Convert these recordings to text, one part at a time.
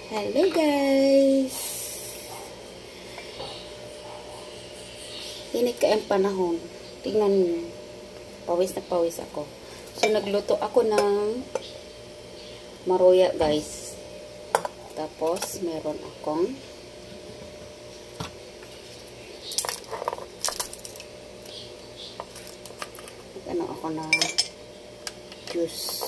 Hello guys! Init ka ang panahon. Tingnan niyo. Pawis na pawis ako. So, nagluto ako ng maruya guys. Tapos, meron akong ako na juice.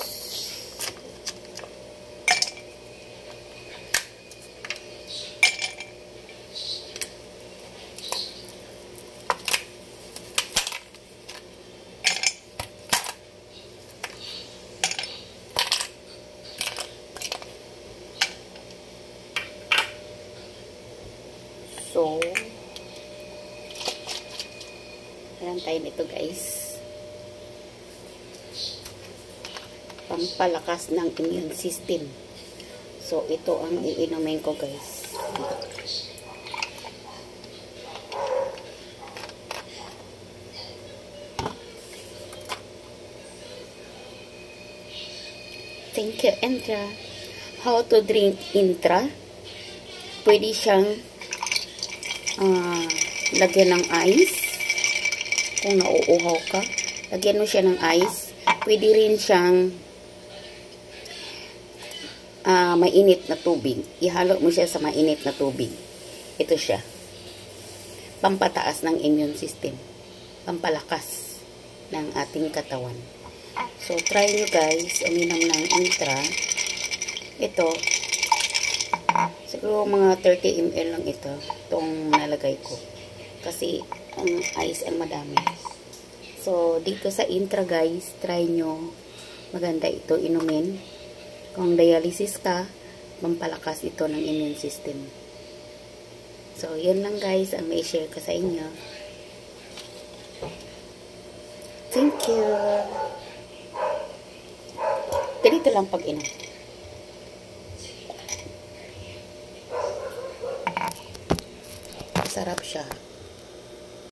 So, ayan tayo nito guys. Pampalakas ng immune system. So, ito ang iinumin ko guys. Thank you, Intra. How to drink Intra? Pwede siyang lagyan ng ice. Kung nauuhaw ka, lagyan mo siya ng ice. Pwede rin siyang mainit na tubig. Ihalo mo siya sa mainit na tubig. Ito siya. Pampataas ng immune system. Pampalakas ng ating katawan. So, try nyo guys, uminom ng Intra. Ito, siguro mga 30 ml lang ito. Itong nalagay ko. Kasi, ang ice ang madami. So, dito sa Intra guys, try nyo. Maganda ito inumin. Kung dialysis ka, pampalakas ito ng immune system. So, yun lang guys ang may share ko sa inyo. Thank you. Ganito lang pag inom. Sarap siya.